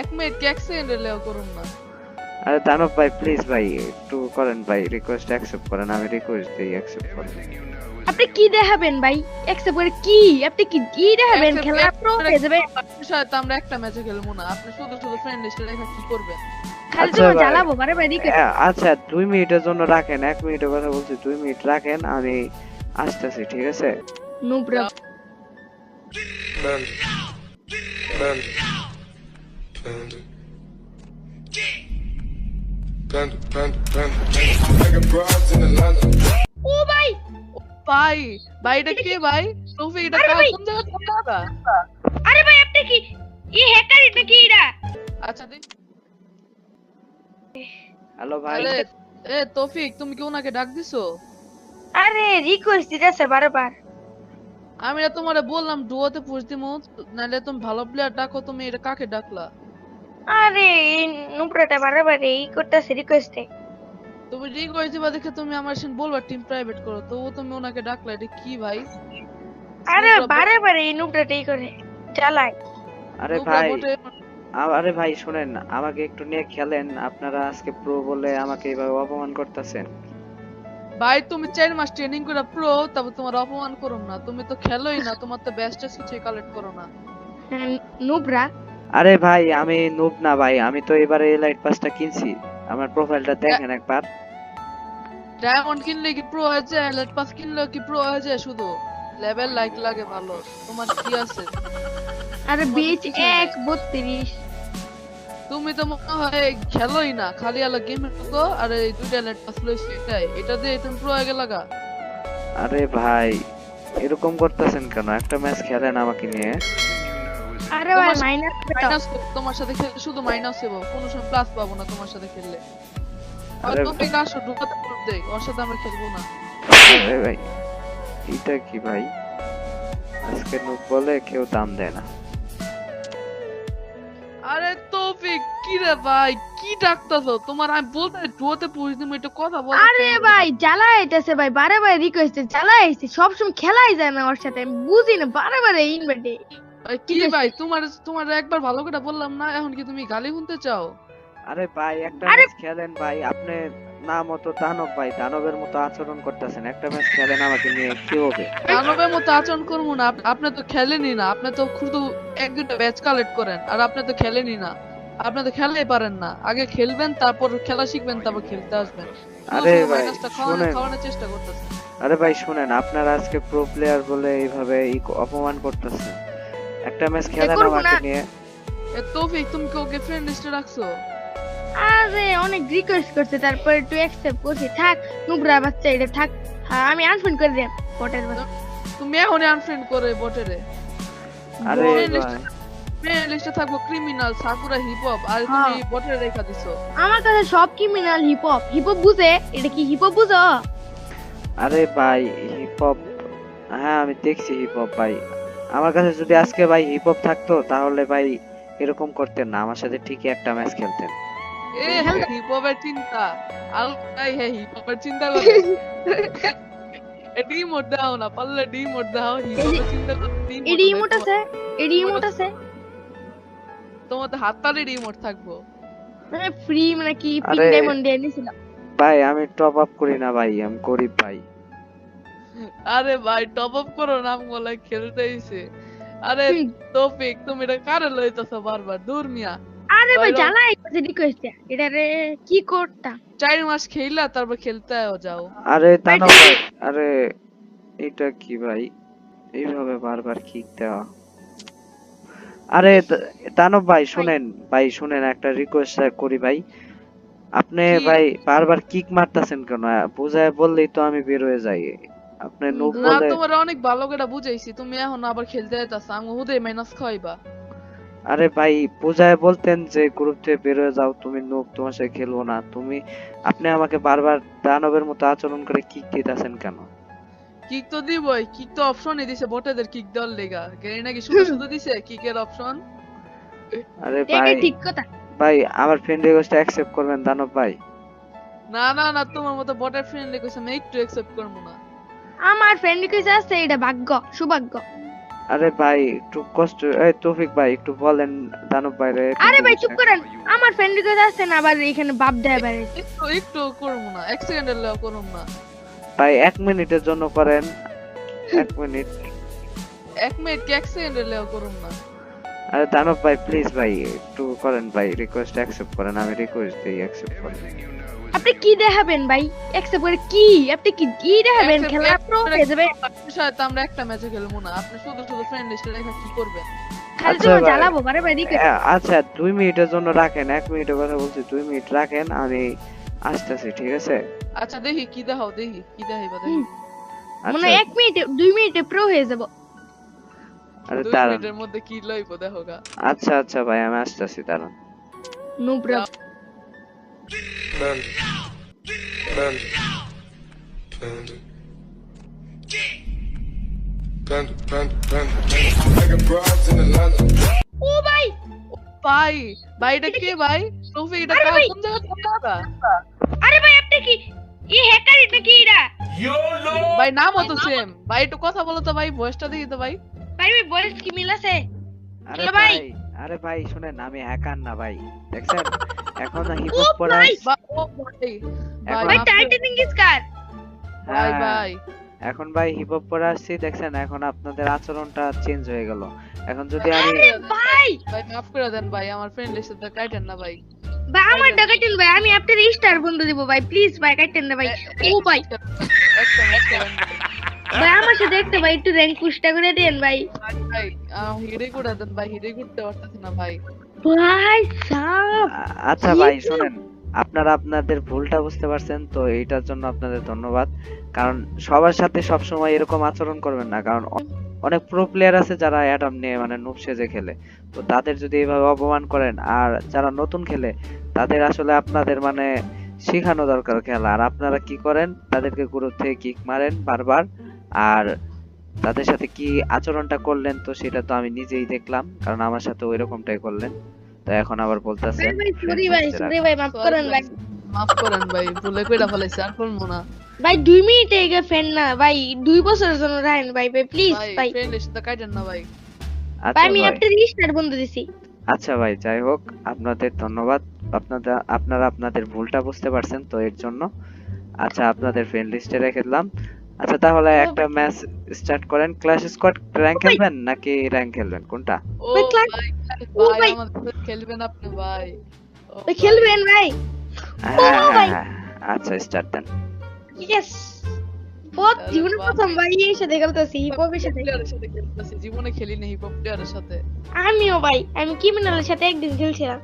এক মিনিট কি এক সেকেন্ডে লেও করুন না। আরে দানব ভাই প্লিজ ভাই একটু করেন ভাই, রিকোয়েস্ট অ্যাকসেপ্ট করেন, আমি রিকোয়েস্ট দিই অ্যাকসেপ্ট করেন। আপনি কি দেখাবেন ভাই? অ্যাকসেপ্ট করে কি? আপনি কি দেখাবেন? খেলা প্রো হয়ে যাবে। তো আমরা একটা ম্যাচে খেলবো না, আপনি শুধু শুধু ফ্রেন্ড লিস্টে রেখে কি করবেন? খালি তো আচ্ছা ভাই। জ্বালাবো বারে বারে রিকোয়েস্ট। আচ্ছা 2 মিনিটের জন্য রাখেন, 1 মিনিটের কথা বলছি, 2 মিনিট রাখেন, আমি আসতেছি, ঠিক আছে? Nubra Panda. Panda. Panda. Panda, panda, panda. I got broads in Atlanta. ও ভাই, ভাই ভাই এটা কে ভাই? টফি এটা আরে কার ভাই! কোন জায়গা কোন জায়গা? আরে ভাই আপনি কি এই হ্যাকার এটা কি এরা? আচ্ছা দেখ। হ্যালো ভাই। আরে এ তৌফিক তুমি কি ওনাকে ডাক দিছো? আরে রিকোয়েস্ট দিতেছে বারবার। আমি না তোমারে বললাম ডুয়োতে পুশ দিমু, নালে তুমি ভালো প্লেয়ার ডাকো, তুমি এটা কাকে ডাকলা? আরে এই নুব্রাটা বারবার এই করতেছে রিকোয়েস্টে। তুমি রিকোয়েস্ট দিবা দেখে তুমি আমার সাথে বলবা টিম প্রাইভেট করো, তো তুমি ওনাকে ডাকলা, এটা কি ভাই? আরে বারবার এই নুব্রাটাই করে চালায়। আরে তোমরা ভাই, বটে আরে ভাই শুনেন, আমাকে একটু নিয়ে খেলেন, আপনারা আজকে প্রো বলে আমাকে এইভাবে অপমান করতেছেন। ভাই তুমি 4 মাস ট্রেনিং করে প্রো, তবে তোমার অপমান করুম না, তুমি তো খেলোই না, তোমার তো বেস্টেস্ট কিছু কালেক্ট করো না। নুব্রা আরে ভাই আমি নুব না ভাই, আমি তো এবারে এলাইট পাসটা কিনছি, আমার প্রোফাইলটা দেখেন একবার। ডায়মন্ড কিনলে কি প্রো হয়ে যায়? লেট পাস কিনলে কি প্রো হয়ে যায়? শুধু লেভেল লাইক লাগে ভালো, তোমার কি আছে? আরে বিচ 132 তুমি তো মনে হয় খেলোই না, খালি আলো গেমে ঢুকো আর এই দুইটা লেট পাস লইছি, এটা দিয়ে তুমি প্রো হয়ে গেলা গা। আরে ভাই এরকম করতেছেন কেন? একটা ম্যাচ খেলেন আমাকে নিয়ে। আরে ভাই মাইনাস মাইনাস তোমার সাথে খেললে শুধু মাইনাস হবে, কোনো সময় প্লাস পাবো না তোমার সাথে খেললে। আর আরে তুমি আসো ঢুকাতে প্রুফ দেই, ওর সাথে আমরা খেলবো না। আরে ভাই এটা কি ভাই, আজকে নুব বলে কেউ দাম দেয় না। আরে তৌফিক কি রে ভাই, কি ডাকতাছো? তোমার আমি বলতে ডুয়োতে পুশ দিমু, এটা কথা বল। আরে ভাই জ্বালাইতেছে ভাই বারবার রিকোয়েস্টে জ্বালাইছে, সবসময় খেলাই যায় না ওর সাথে, আমি বুঝি না বারবার ইনভাইটে। ভাই কি ভাই, তোমার একবার ভালো করে বললাম না, এখন কি তুমি গালি শুনতে চাও? আরে ভাই একটা আরে ম্যাচ খেলেন ভাই, আপনি নাম মতো দানব ভাই, দানবের মতো আচরণ করতেছেন, একটা ম্যাচ খেলেন আমাকে নিয়ে, কি হবে? দানবের মতো আচরণ করবো না, আপনি তো খেলেনই না, আপনি তো শুধু এক দুটা ব্যাচ কালেক্ট করেন, আর আপনি তো খেলেনই না, আপনি তো খেলতেই পারেন না, আগে খেলবেন তারপর খেলা শিখবেন তারপর খেলতে আসবেন। আরে ভাই মাইনাসটা শুনেন, খাওয়ানোর চেষ্টা করতেছেন। আরে ভাই শুনেন, আপনারা আজকে প্রো প্লেয়ার বলে এইভাবে অপমান করতেছেন, একটা ম্যাচ খেলেন করবো আমাকে না। নিয়ে। এ তৌফিক তুমি কি ওকে ফ্রেন্ড লিস্টে রাখছো? আরে অনেক রিকোয়েস্ট করছে, তারপর একটু অ্যাকসেপ্ট করছি, থাক নুব্রা বাচ্চা এটা থাক। হ্যাঁ আমি আনফ্রেন্ড করে দিলাম পটের বাচ্চা। তুমি এখনই আনফ্রেন্ড করে বটেরে। আরে ফ্রেন্ড ভাই লিস্টে থাকবো ক্রিমিনাল, সাকুরা, হিপ হপ, আর তুমি বটেরে রেখা দিছো। আমার কাছে সব ক্রিমিনাল হিপ হপ বুঝে, এটা কি হিপ হপ বুঝো? আরে ভাই হিপ হপ, হ্যাঁ আমি দেখছি হিপ হপ ভাই, আমার কাছে যদি আজকে ভাই হিপ হপ থাকতো তাহলে ভাই এরকম করতেন না, আমার সাথে ঠিকই একটা ম্যাচ খেলতেন। এ হিপ হপের চিন্তা, আল ভাই হ্যাঁ হিপ হপের চিন্তা করে ডি মোড দাও না, পারলে ডি মোড দাও, হিপ হপের চিন্তা করে এডি ইমোট আছে, এডি ইমোট আছে, তোমার তো হাততালি ডি মোড থাকবো। মানে ফ্রি মানে কি পিন আরে ডায়মন্ড দিয়ে নিছিলাম। ভাই আমি টপ আপ করি না ভাই, আমি গরিব ভাই। আরে ভাই টপ আপ করো, নাম বলে খেলতে আইছে। আরে তৌফিক তুমি এটা কারে লইতাছো বারবার, দূর মিয়া। আরে ভাই বলো। জ্বালাই করছে রিকোয়েস্ট, এটা রে কি করতাম? 4 মাস খেললা তারপর খেলতে যাও। আরে দানব ভাই, আরে এটা কি ভাই, এইভাবে বারবার কিক দেওয়া। আরে দানব ভাই শুনেন, ভাই শুনেন একটা রিকোয়েস্ট করি ভাই, আপনি কি? ভাই বারবার কিক মারতাছেন কেন? বুঝায় বললেই তো আমি বের হয়ে যাই, আপনি নুব না বলে। তোমার অনেক ভালো করে বুঝাইছি, তুমি এখন আবার খেলতে যাইতাছ, আমি হুদে মাইনাস খাইবা। আরে ভাই বুঝায় বলতেন যে গ্রুপ থেকে বের হয়ে যাও, তুমি নুব, তোমার সাথে খেলবো না, আপনি আমাকে বারবার দানবের মতো আচরণ করে কিক দিতেছেন কেন? কিক তো দিবই, কিক তো অপশনই দিছে বটেদের কিক দেওয়ার লেগা, গেরি নাকি শুধু শুধু দিছে কিকের অপশন। আরে এটা ভাই, ঠিক কথা। ভাই আমার ফ্রেন্ড রিকোয়েস্টটা অ্যাকসেপ্ট করবেন দানব ভাই। না না না, তোমার মতো বটের ফ্রেন্ডলি কইছে আমি একটু অ্যাকসেপ্ট করব না। আমার ফ্রেন্ড রিকোয়েস্ট আছে, এটা ভাগ্য সৌভাগ্য। আরে ভাই একটু কষ্ট, এই তৌফিক ভাই একটু বলেন দানব ভাইরে। আরে ভাই চুপ করেন, আমার ফ্রেন্ড রিকোয়েস্ট আসছে না, আবার এখানে বাপ দেয় বাইরে। একটু একটু করবো না, 1 সেকেন্ডের লেও করুম না। ভাই 1 মিনিটের জন্য করেন, 1 মিনিট। 1 মিনিট কি 1 সেকেন্ডের লেও করুম না। আরে দানব ভাই প্লিজ ভাই একটু করেন ভাই, রিকোয়েস্ট অ্যাকসেপ্ট করেন, আমি রিকোয়েস্ট দিই অ্যাকসেপ্ট করেন। আপনি কি দেখাবেন ভাই? অ্যাকসেপ্ট করে কি? আপনি কি দেখাবেন? Accept খেলা প্রো হয়ে যাবে। হয়তো আমরা একটা ম্যাচে খেলবো না, আপনি শুধু শুধু ফ্রেন্ড লিস্টে রেখে কি করবেন? খালি আচ্ছা তোমার ভাই। জ্বালাবো বারে বারে রিকোয়েস্ট। আচ্ছা 2 মিনিটের জন্য রাখেন, 1 মিনিটের কথা বলছি, 2 মিনিট রাখেন, আমি আসতেছি, ঠিক আছে? আচ্ছা দেখি কি দেখাও, দেখি কি দেখাইবা দেখি। মানে আচ্ছা 1 মিনিটে 2 মিনিটে প্রো হয়ে যাব। আরে 2 দাঁড়ান। মিনিটের মধ্যে কি লইবো দেখো গা। আচ্ছা আচ্ছা ভাই আমি আসতেছি, দাঁড়ান। Nubra Panda. Panda. Panda. Panda, panda, panda. I got broads in Atlanta. ও ভাই, ভাই ভাই এটা কে ভাই? টফি এটা আরে কার ভাই। কোন জায়গা থেকে আনা? আরে ভাই আপনি কি এই হ্যাকার এটা কি এরা? ভাই নামও তো সেম। ভাই একটু কথা বলো তো ভাই, ভয়েসটা দেখি তো ভাই। ভাই ভাই বয়স কি মিল আছে? আরে হ্যালো ভাই, ভাই। আরে ভাই শুনেন, আমি হ্যাকার না ভাই, দেখছেন এখন হিপ ও হপ পড়া। ভাই। ও ভাই এখন ভাই মাফ করে- টাইটানিং স্কার। ভাই হ্যাঁ, ভাই এখন ভাই হিপ হপ পড়া আসছি, দেখছেন এখন আপনাদের আচরণটা চেঞ্জ হয়ে গেল। এখন যদি আমি আরে ভাই, ভাই মাফ করে দেন ভাই, আমার ফ্রেন্ড লিস্টে তো কাটেন না ভাই। ভাই আমার ডাকাতেন ভাই, আমি আপনার স্টার বন্ধু দেব ভাই, প্লিজ ভাই কাটেন না ভাই। ও ভাই, একটা ম্যাচ খেলেন ভাই। ভাই আমার সাথে একটা ভাই একটু র‍্যাঙ্ক পুশটা করে দেন ভাই। ভাই হিরে করে দেন ভাই, হিরে করতে পারতেছি না ভাই। ভাই সাব আচ্ছা কি ভাই তো? শুনেন, আপনারা আপনাদের ভুলটা বুঝতে পারছেন তো এইটার জন্য আপনাদের ধন্যবাদ। কারণ সবার সাথে সব সময় এরকম আচরণ করবেন না, কারণ অনেক প্রো প্লেয়ার আছে যারা অ্যাডাম নিয়ে মানে নুব সেজে খেলে, তো তাদের যদি এইভাবে অপমান করেন, আর যারা নতুন খেলে তাদের আসলে আপনাদের মানে শেখানো দরকার খেলা, আর আপনারা কি করেন তাদেরকে গ্রুপ থেকে কিক মারেন বারবার, আর তাদের সাথে কি আচরণটা করলেন তো সেটা তো আমি নিজেই দেখলাম, কারণ আমার সাথে ওই রকমটাই করলেন, তো এখন আবার বলতেছেন ভাই সরি ভাই, সরি ভাই, মাফ করেন ভাই। মাফ করেন ভাই, ভুলে কইরা ফেলাইছি, আর করবো না। ভাই 2 মিনিটে এগে ফ্যান না ভাই, 2 বছরের জন্য রাখেন ভাই, ভাই প্লিজ ভাই ভাই। ফ্রেন্ড লিস্টে তো কাটেন না ভাই। ভাই আচ্ছা আমি ভাই, আপনার স্টার বন্ধু দিছি। আচ্ছা ভাই যাই হোক, আপনাদের ধন্যবাদ, আপনারা আপনাদের ভুলটা বুঝতে পারছেন তো এর জন্য। আচ্ছা আপনাদের ফ্রেন্ড লিস্টে রেখে দিলাম। আচ্ছা তাহলে ও একটা ম্যাচ স্টার্ট করেন, ক্ল্যাশ স্কোয়াড র্যাঙ্ক ভাই। খেলবেন নাকি র্যাঙ্ক খেলবেন কোনটা? ও ভাই, ক্লাস- ভাই ও ভাই ভাই। আমাদের সাথে খেলবেন আপনি ভাই? ও ভাই খেলবেন ভাই? হ্যাঁ ভাই। হ্যাঁ আচ্ছা স্টার্ট দেন। ইয়েস, বহুত তাহলে জীবনে বাহ। প্রথম ভাই এর সাথে খেলতেছি, হিপ হপের সাথে। প্লেয়ারের সাথে খেলতেছি, জীবনে খেলিনি হিপ হপ প্লেয়ারের সাথে। আমিও ভাই, আমি ক্রিমিনালের সাথে একদিন খেলছিলাম।